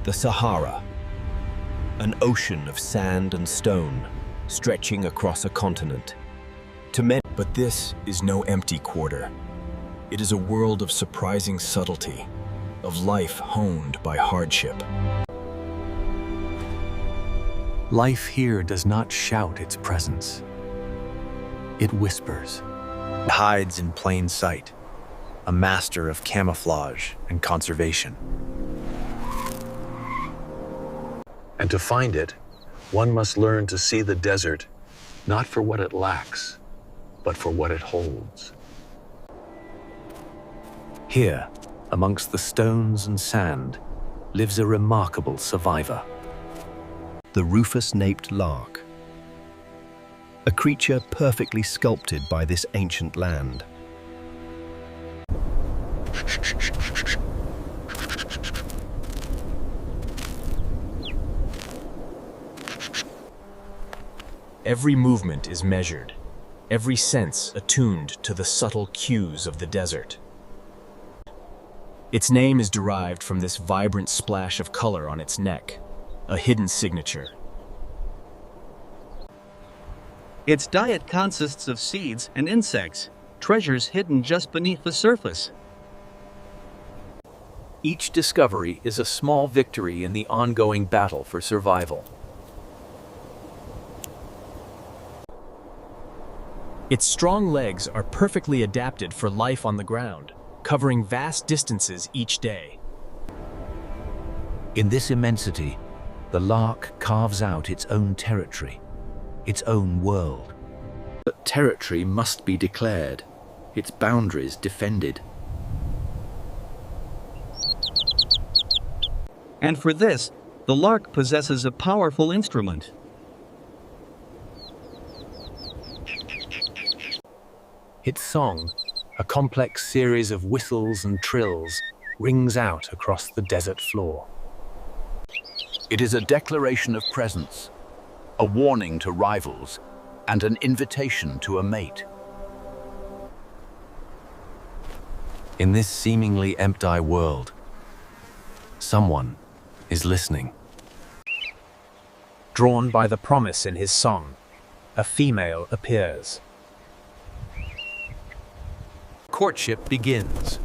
The Sahara, an ocean of sand and stone stretching across a continent. But this is no empty quarter. It is a world of surprising subtlety, of life honed by hardship. Life here does not shout its presence. It whispers. It hides in plain sight, a master of camouflage and conservation. And to find it, one must learn to see the desert not for what it lacks, but for what it holds. Here, amongst the stones and sand, lives a remarkable survivor. The Rufous-naped Lark, a creature perfectly sculpted by this ancient land. Every movement is measured, every sense attuned to the subtle cues of the desert. Its name is derived from this vibrant splash of color on its neck, a hidden signature. Its diet consists of seeds and insects, treasures hidden just beneath the surface. Each discovery is a small victory in the ongoing battle for survival. Its strong legs are perfectly adapted for life on the ground, covering vast distances each day. In this immensity, the lark carves out its own territory, its own world. But territory must be declared, its boundaries defended. And for this, the lark possesses a powerful instrument. Its song, a complex series of whistles and trills, rings out across the desert floor. It is a declaration of presence, a warning to rivals, and an invitation to a mate. In this seemingly empty world, someone is listening. Drawn by the promise in his song, a female appears. Courtship begins,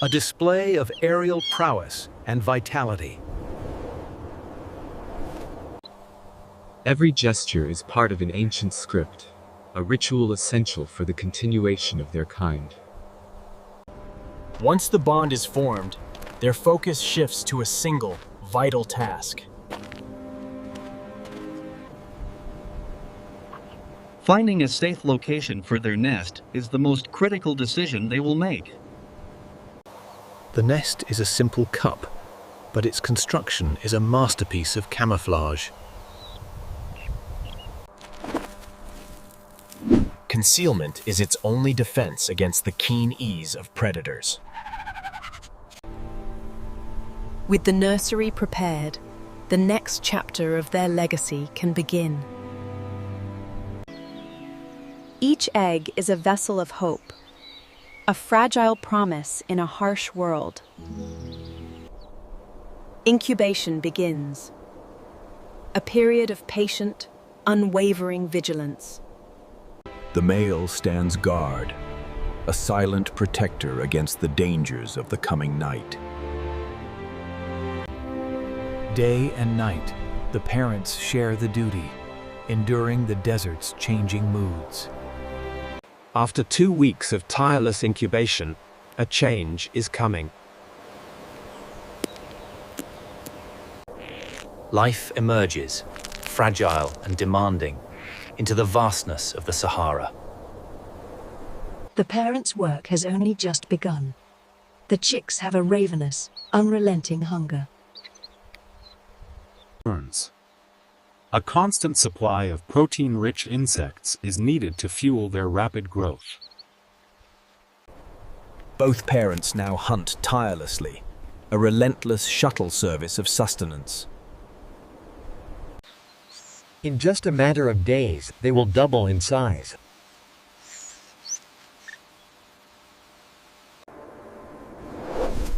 a display of aerial prowess and vitality. Every gesture is part of an ancient script, a ritual essential for the continuation of their kind. Once the bond is formed, their focus shifts to a single, vital task. Finding a safe location for their nest is the most critical decision they will make. The nest is a simple cup, but its construction is a masterpiece of camouflage. Concealment is its only defense against the keen ease of predators. With the nursery prepared, the next chapter of their legacy can begin. Each egg is a vessel of hope, a fragile promise in a harsh world. Incubation begins, a period of patient, unwavering vigilance. The male stands guard, a silent protector against the dangers of the coming night. Day and night, the parents share the duty, enduring the desert's changing moods. After 2 weeks of tireless incubation, a change is coming. Life emerges, fragile and demanding, into the vastness of the Sahara. The parents' work has only just begun. The chicks have a ravenous, unrelenting hunger. A constant supply of protein-rich insects is needed to fuel their rapid growth. Both parents now hunt tirelessly, a relentless shuttle service of sustenance. In just a matter of days, they will double in size.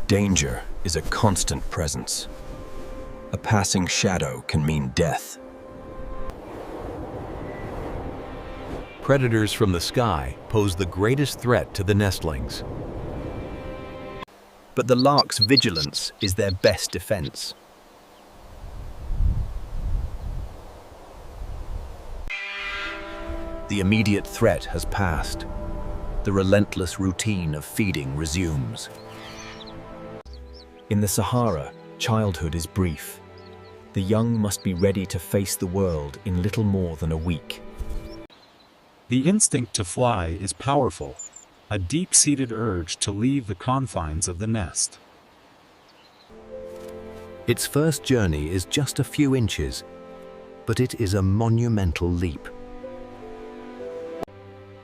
Danger is a constant presence. A passing shadow can mean death. Predators from the sky pose the greatest threat to the nestlings. But the lark's vigilance is their best defense. The immediate threat has passed. The relentless routine of feeding resumes. In the Sahara, childhood is brief. The young must be ready to face the world in little more than a week. The instinct to fly is powerful, a deep-seated urge to leave the confines of the nest. Its first journey is just a few inches, but it is a monumental leap.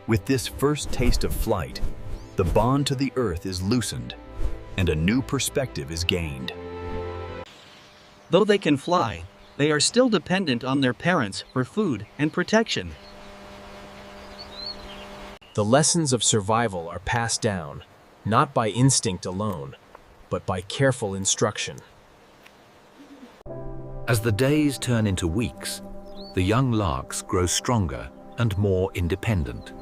With this first taste of flight, the bond to the earth is loosened, and a new perspective is gained. Though they can fly, they are still dependent on their parents for food and protection. The lessons of survival are passed down, not by instinct alone, but by careful instruction. As the days turn into weeks, the young larks grow stronger and more independent.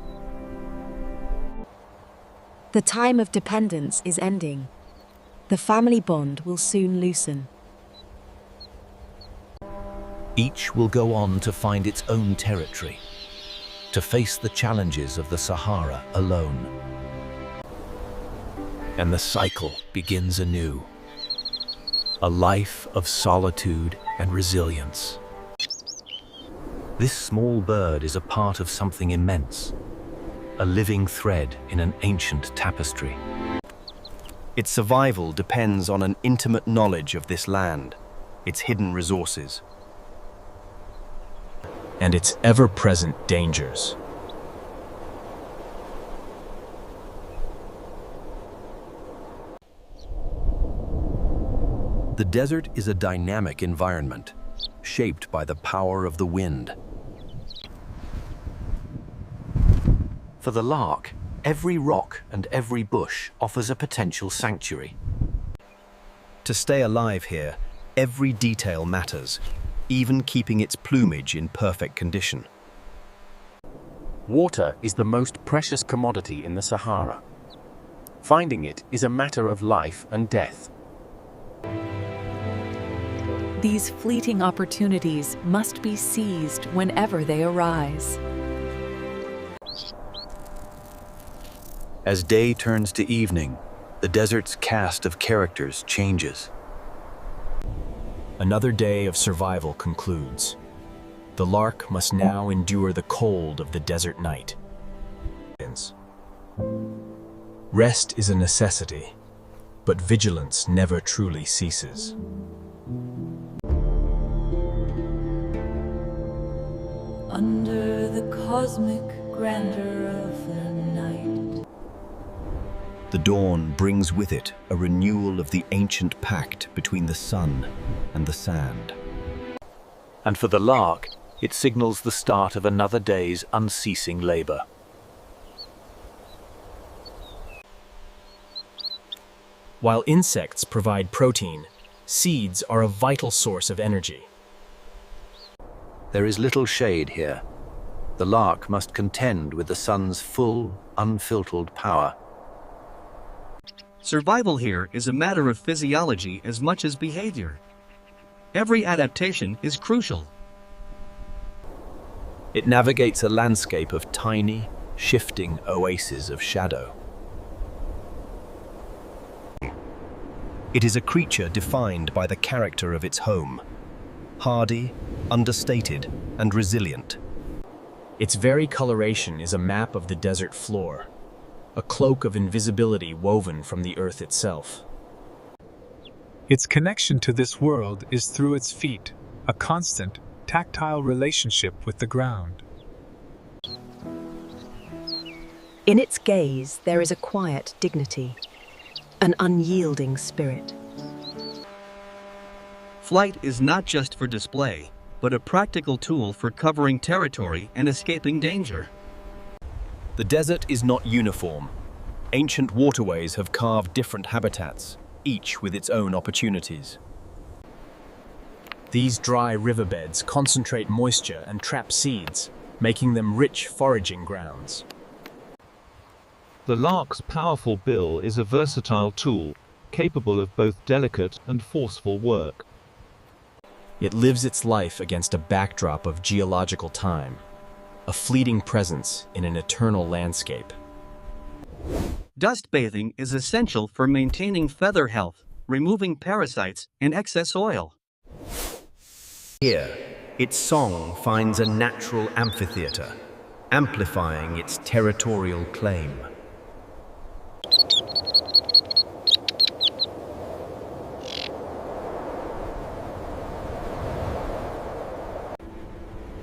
The time of dependence is ending. The family bond will soon loosen. Each will go on to find its own territory, to face the challenges of the Sahara alone. And the cycle begins anew. A life of solitude and resilience. This small bird is a part of something immense, a living thread in an ancient tapestry. Its survival depends on an intimate knowledge of this land, its hidden resources, And its ever-present dangers. The desert is a dynamic environment, shaped by the power of the wind. For the lark, every rock and every bush offers a potential sanctuary. To stay alive here, every detail matters, even keeping its plumage in perfect condition. Water is the most precious commodity in the Sahara. Finding it is a matter of life and death. These fleeting opportunities must be seized whenever they arise. As day turns to evening, the desert's cast of characters changes. Another day of survival concludes. The lark must now endure the cold of the desert night. Rest is a necessity, but vigilance never truly ceases. Under the cosmic grandeur of the night. The dawn brings with it a renewal of the ancient pact between the sun and the sand. And for the lark, it signals the start of another day's unceasing labor. While insects provide protein, seeds are a vital source of energy. There is little shade here. The lark must contend with the sun's full, unfiltered power. Survival here is a matter of physiology as much as behavior. Every adaptation is crucial. It navigates a landscape of tiny, shifting oases of shadow. It is a creature defined by the character of its home, hardy, understated, and resilient. Its very coloration is a map of the desert floor, a cloak of invisibility woven from the earth itself. Its connection to this world is through its feet, a constant, tactile relationship with the ground. In its gaze, there is a quiet dignity, an unyielding spirit. Flight is not just for display, but a practical tool for covering territory and escaping danger. The desert is not uniform. Ancient waterways have carved different habitats, each with its own opportunities. These dry riverbeds concentrate moisture and trap seeds, making them rich foraging grounds. The lark's powerful bill is a versatile tool, capable of both delicate and forceful work. It lives its life against a backdrop of geological time, a fleeting presence in an eternal landscape. Dust bathing is essential for maintaining feather health, removing parasites and excess oil. Here, its song finds a natural amphitheater, amplifying its territorial claim.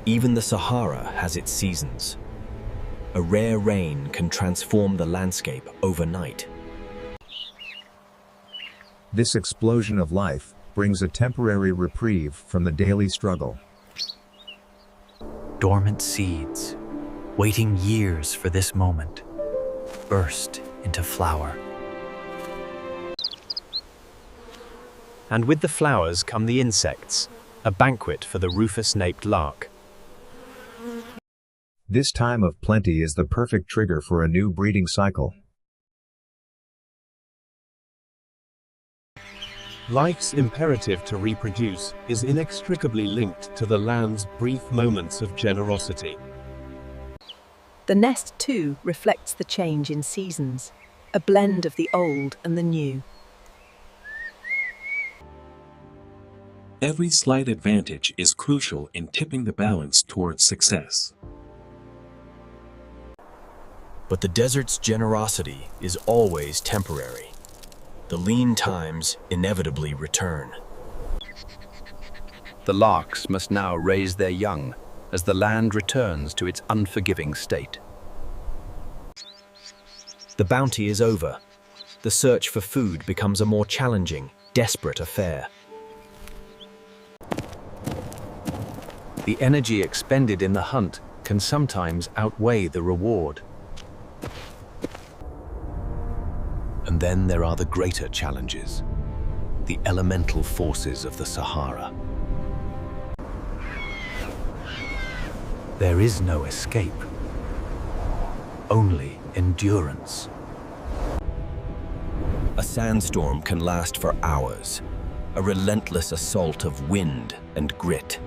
Even the Sahara has its seasons. A rare rain can transform the landscape overnight. This explosion of life brings a temporary reprieve from the daily struggle. Dormant seeds, waiting years for this moment, burst into flower. And with the flowers come the insects, a banquet for the Rufous-naped Lark. This time of plenty is the perfect trigger for a new breeding cycle. Life's imperative to reproduce is inextricably linked to the land's brief moments of generosity. The nest, too, reflects the change in seasons, a blend of the old and the new. Every slight advantage is crucial in tipping the balance towards success. But the desert's generosity is always temporary. The lean times inevitably return. The larks must now raise their young as the land returns to its unforgiving state. The bounty is over. The search for food becomes a more challenging, desperate affair. The energy expended in the hunt can sometimes outweigh the reward. And then there are the greater challenges, the elemental forces of the Sahara. There is no escape, only endurance. A sandstorm can last for hours, a relentless assault of wind and grit.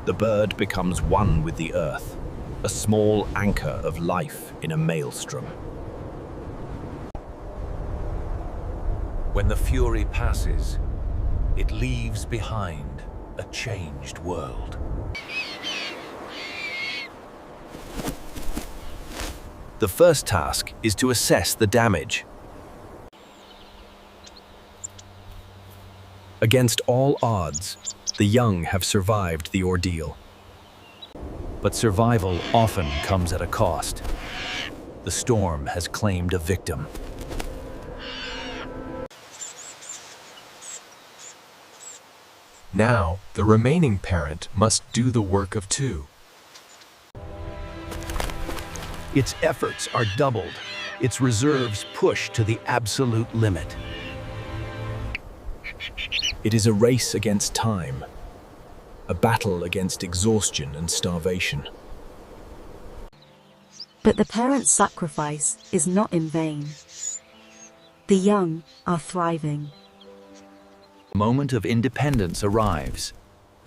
The bird becomes one with the earth, a small anchor of life in a maelstrom. When the fury passes, it leaves behind a changed world. The first task is to assess the damage. Against all odds, the young have survived the ordeal. But survival often comes at a cost. The storm has claimed a victim. Now, the remaining parent must do the work of two. Its efforts are doubled, its reserves pushed to the absolute limit. It is a race against time, a battle against exhaustion and starvation. But the parent's sacrifice is not in vain. The young are thriving. The moment of independence arrives,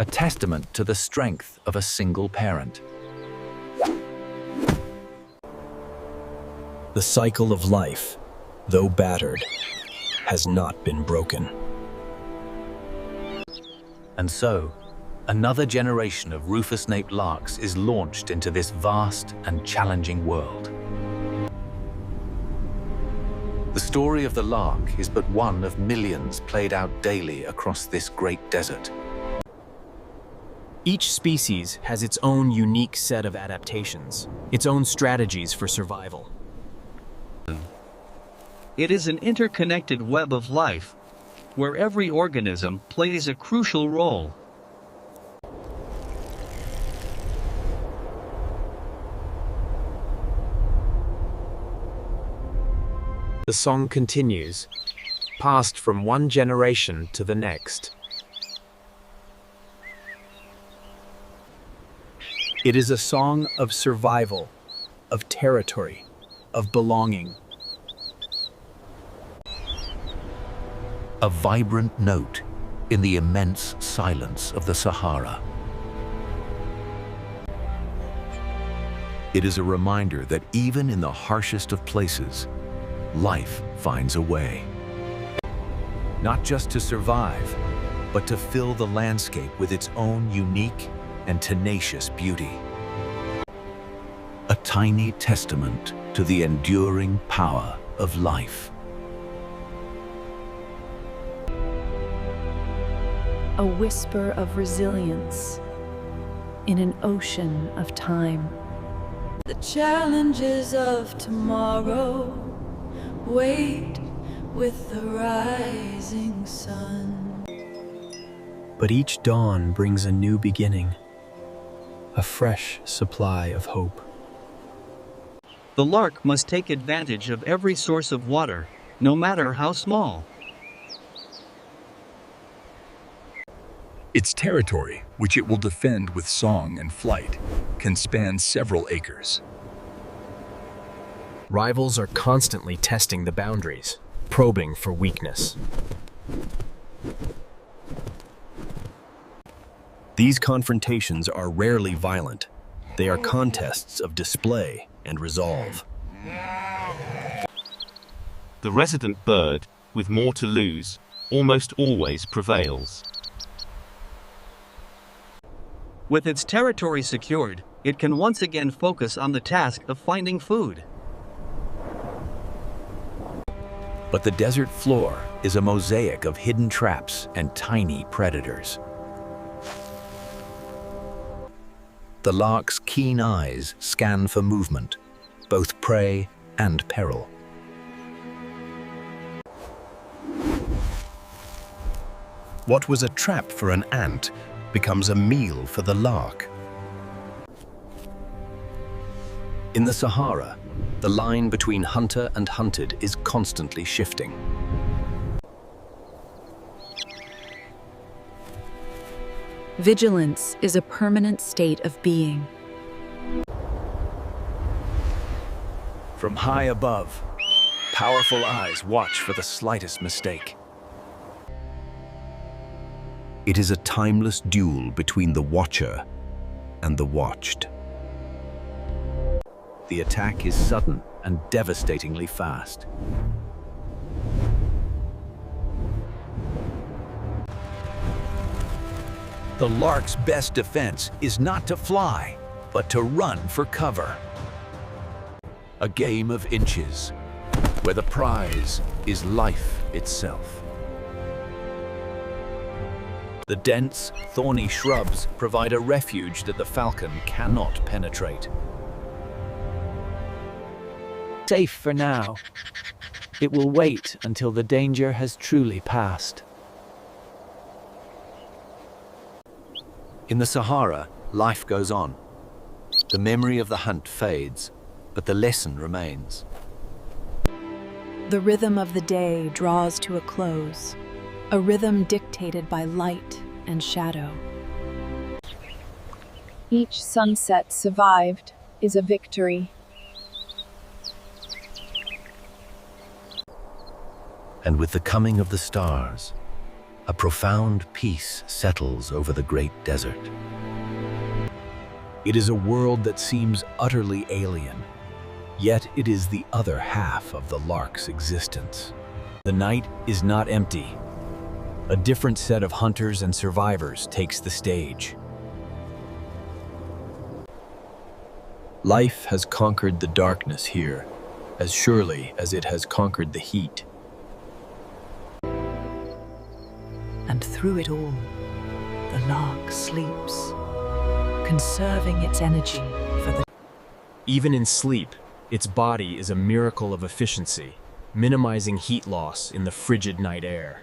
a testament to the strength of a single parent. The cycle of life, though battered, has not been broken. And so, another generation of Rufous-naped larks is launched into this vast and challenging world. The story of the lark is but one of millions played out daily across this great desert. Each species has its own unique set of adaptations, its own strategies for survival. It is an interconnected web of life, where every organism plays a crucial role. The song continues, passed from one generation to the next. It is a song of survival, of territory, of belonging. A vibrant note in the immense silence of the Sahara. It is a reminder that even in the harshest of places, life finds a way. Not just to survive, but to fill the landscape with its own unique and tenacious beauty. A tiny testament to the enduring power of life. A whisper of resilience in an ocean of time. The challenges of tomorrow wait with the rising sun. But each dawn brings a new beginning, a fresh supply of hope. The lark must take advantage of every source of water, no matter how small. Its territory, which it will defend with song and flight, can span several acres. Rivals are constantly testing the boundaries, probing for weakness. These confrontations are rarely violent. They are contests of display and resolve. The resident bird, with more to lose, almost always prevails. With its territory secured, it can once again focus on the task of finding food. But the desert floor is a mosaic of hidden traps and tiny predators. The lark's keen eyes scan for movement, both prey and peril. What was a trap for an ant becomes a meal for the lark. In the Sahara, the line between hunter and hunted is constantly shifting. Vigilance is a permanent state of being. From high above, powerful eyes watch for the slightest mistake. It is a timeless duel between the watcher and the watched. The attack is sudden and devastatingly fast. The lark's best defense is not to fly, but to run for cover. A game of inches, where the prize is life itself. The dense, thorny shrubs provide a refuge that the falcon cannot penetrate. Safe for now. It will wait until the danger has truly passed. In the Sahara, life goes on. The memory of the hunt fades, but the lesson remains. The rhythm of the day draws to a close, a rhythm dictated by light and shadow. Each sunset survived is a victory. And with the coming of the stars, a profound peace settles over the great desert. It is a world that seems utterly alien, yet it is the other half of the lark's existence. The night is not empty. A different set of hunters and survivors takes the stage. Life has conquered the darkness here, as surely as it has conquered the heat. And through it all, the lark sleeps, conserving its energy for the... Even in sleep, its body is a miracle of efficiency, minimizing heat loss in the frigid night air.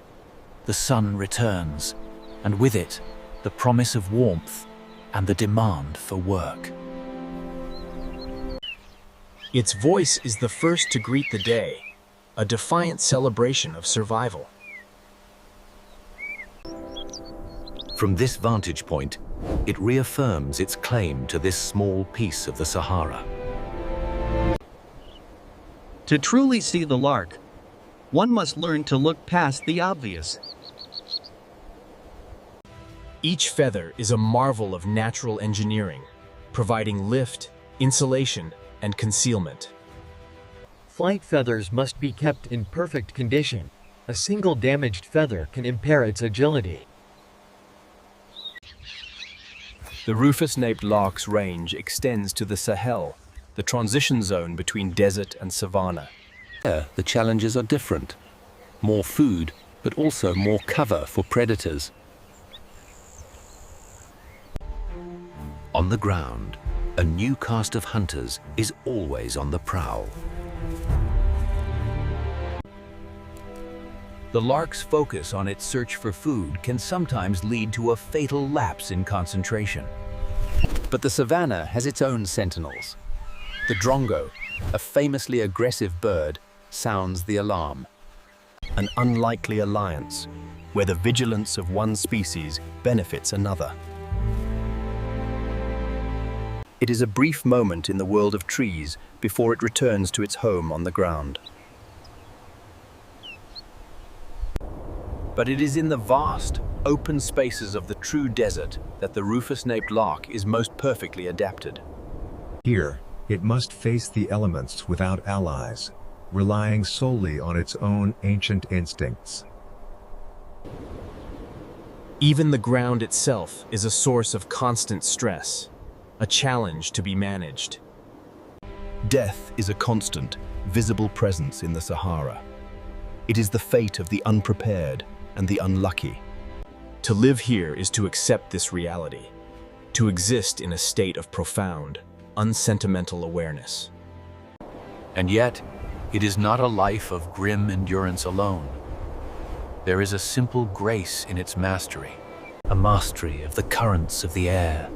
The sun returns, and with it, the promise of warmth and the demand for work. Its voice is the first to greet the day, a defiant celebration of survival. From this vantage point, it reaffirms its claim to this small piece of the Sahara. To truly see the lark, one must learn to look past the obvious. Each feather is a marvel of natural engineering, providing lift, insulation, and concealment. Flight feathers must be kept in perfect condition. A single damaged feather can impair its agility. The Rufous-naped Lark's range extends to the Sahel, the transition zone between desert and savanna. Here, the challenges are different. More food, but also more cover for predators. On the ground, a new cast of hunters is always on the prowl. The lark's focus on its search for food can sometimes lead to a fatal lapse in concentration. But the savanna has its own sentinels. The drongo, a famously aggressive bird, sounds the alarm. An unlikely alliance, where the vigilance of one species benefits another. It is a brief moment in the world of trees before it returns to its home on the ground. But it is in the vast, open spaces of the true desert that the Rufous-naped Lark is most perfectly adapted. Here, it must face the elements without allies, relying solely on its own ancient instincts. Even the ground itself is a source of constant stress, a challenge to be managed. Death is a constant, visible presence in the Sahara. It is the fate of the unprepared and the unlucky. To live here is to accept this reality, to exist in a state of profound, unsentimental awareness. And yet, it is not a life of grim endurance alone. There is a simple grace in its mastery, a mastery of the currents of the air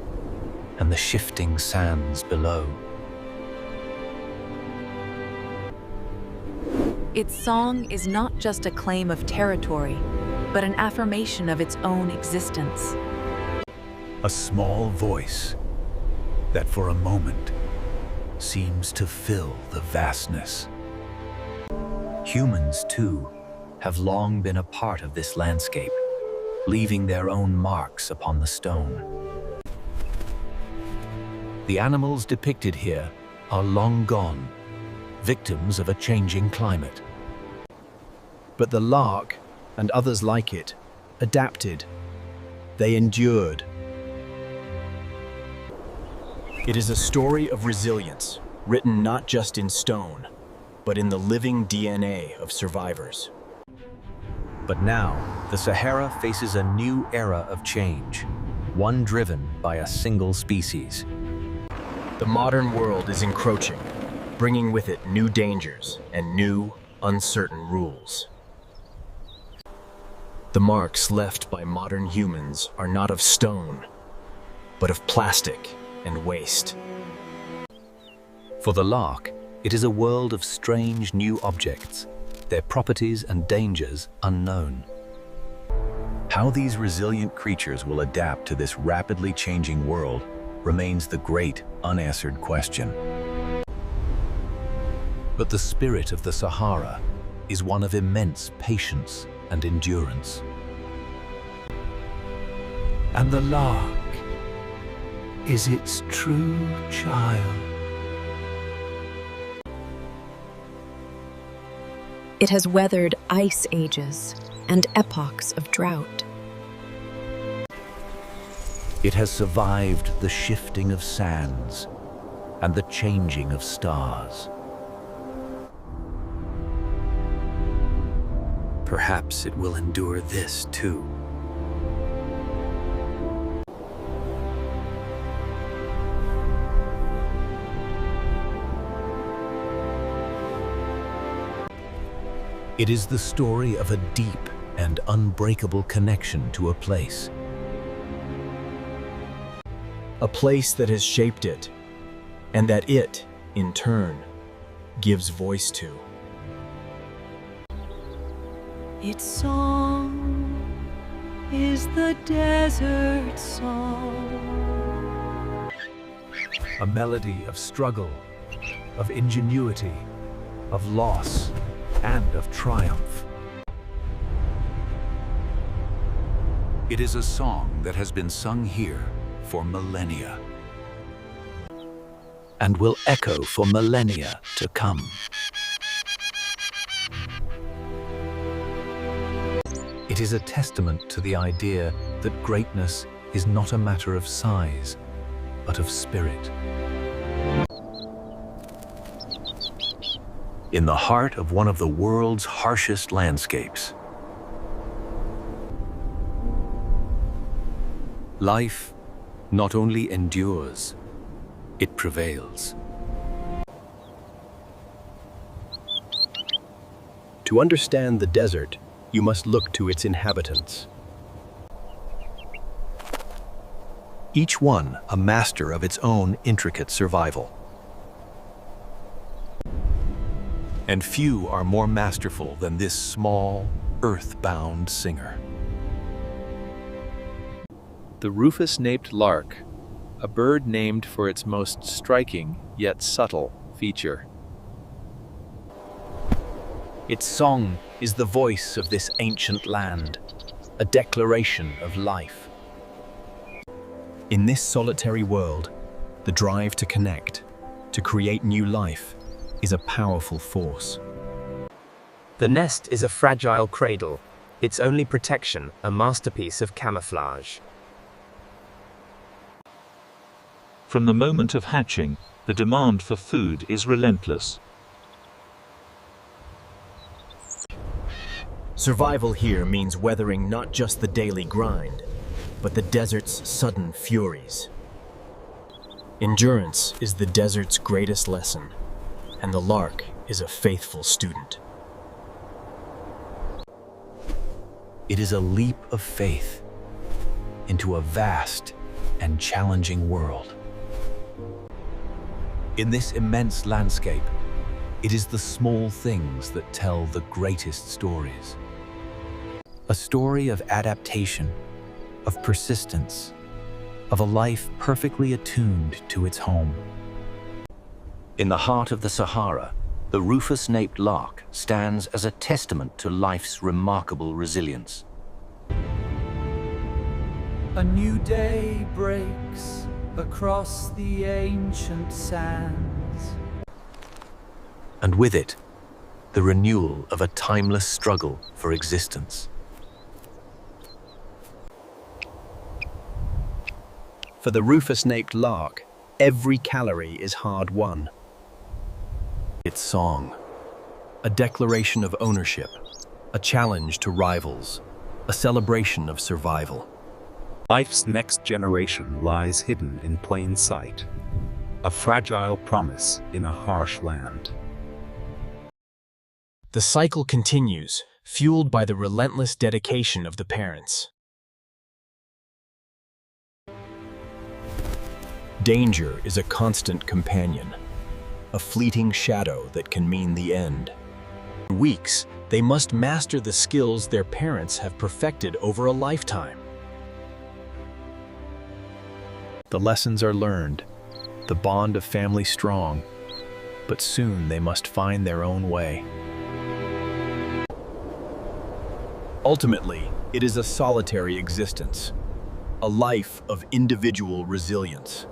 and the shifting sands below. Its song is not just a claim of territory, but an affirmation of its own existence. A small voice that for a moment seems to fill the vastness. Humans, too, have long been a part of this landscape, leaving their own marks upon the stone. The animals depicted here are long gone, victims of a changing climate. But the lark, and others like it, adapted. They endured. It is a story of resilience, written not just in stone, but in the living DNA of survivors. But now, the Sahara faces a new era of change, one driven by a single species. The modern world is encroaching, bringing with it new dangers and new, uncertain rules. The marks left by modern humans are not of stone, but of plastic and waste. For the lark, it is a world of strange new objects, their properties and dangers unknown. How these resilient creatures will adapt to this rapidly changing world remains the great unanswered question. But the spirit of the Sahara is one of immense patience and endurance. And the lark is its true child. It has weathered ice ages and epochs of drought. It has survived the shifting of sands and the changing of stars. Perhaps it will endure this too. It is the story of a deep and unbreakable connection to a place. A place that has shaped it, and that it, in turn, gives voice to. Its song is the desert song. A melody of struggle, of ingenuity, of loss, and of triumph. It is a song that has been sung here for millennia, and will echo for millennia to come. It is a testament to the idea that greatness is not a matter of size, but of spirit. in the heart of one of the world's harshest landscapes. Life not only endures, it prevails. To understand the desert, you must look to its inhabitants. Each one a master of its own intricate survival. And few are more masterful than this small, earth-bound singer. The Rufous-naped Lark, a bird named for its most striking yet subtle feature. Its song is the voice of this ancient land, a declaration of life. In this solitary world, the drive to connect, to create new life, is a powerful force. The nest is a fragile cradle, its only protection a masterpiece of camouflage. From the moment of hatching, the demand for food is relentless. Survival here means weathering not just the daily grind, but the desert's sudden furies. Endurance is the desert's greatest lesson, and the lark is a faithful student. It is a leap of faith into a vast and challenging world. In this immense landscape, it is the small things that tell the greatest stories. A story of adaptation, of persistence, of a life perfectly attuned to its home. In the heart of the Sahara, the Rufous-naped Lark stands as a testament to life's remarkable resilience. A new day breaks across the ancient sands. And with it, the renewal of a timeless struggle for existence. For the Rufous-naped Lark, every calorie is hard-won. Its song, a declaration of ownership, a challenge to rivals, a celebration of survival. Life's next generation lies hidden in plain sight, a fragile promise in a harsh land. The cycle continues, fueled by the relentless dedication of the parents. Danger is a constant companion, a fleeting shadow that can mean the end. For weeks, they must master the skills their parents have perfected over a lifetime. The lessons are learned, the bond of family strong, but soon they must find their own way. Ultimately, it is a solitary existence, a life of individual resilience.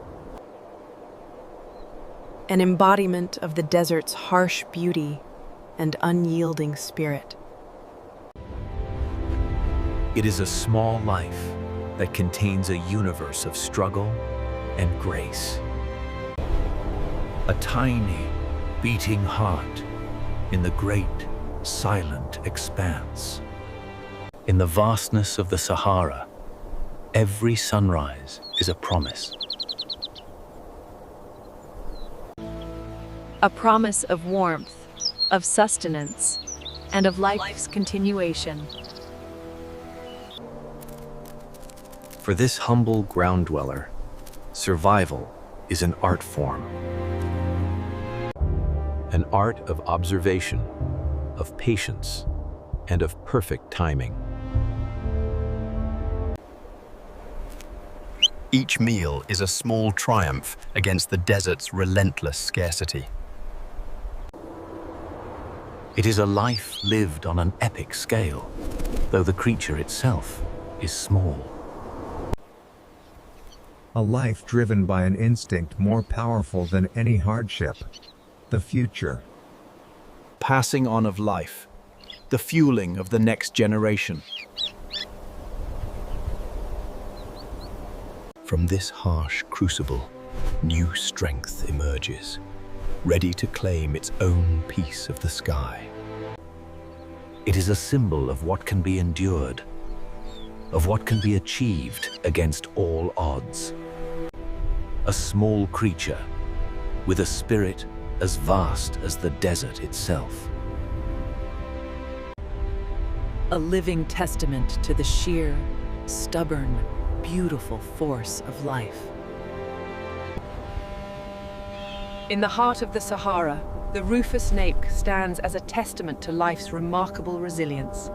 An embodiment of the desert's harsh beauty and unyielding spirit. It is a small life that contains a universe of struggle and grace. A tiny, beating heart in the great, silent expanse. In the vastness of the Sahara, every sunrise is a promise. A promise of warmth, of sustenance, and of life's continuation. For this humble ground dweller, survival is an art form. An art of observation, of patience, and of perfect timing. Each meal is a small triumph against the desert's relentless scarcity. It is a life lived on an epic scale, though the creature itself is small. A life driven by an instinct more powerful than any hardship. The future. Passing on of life, the fueling of the next generation. From this harsh crucible, new strength emerges, ready to claim its own piece of the sky. It is a symbol of what can be endured, of what can be achieved against all odds. A small creature with a spirit as vast as the desert itself. A living testament to the sheer, stubborn, beautiful force of life. In the heart of the Sahara, the Rufous-naped stands as a testament to life's remarkable resilience.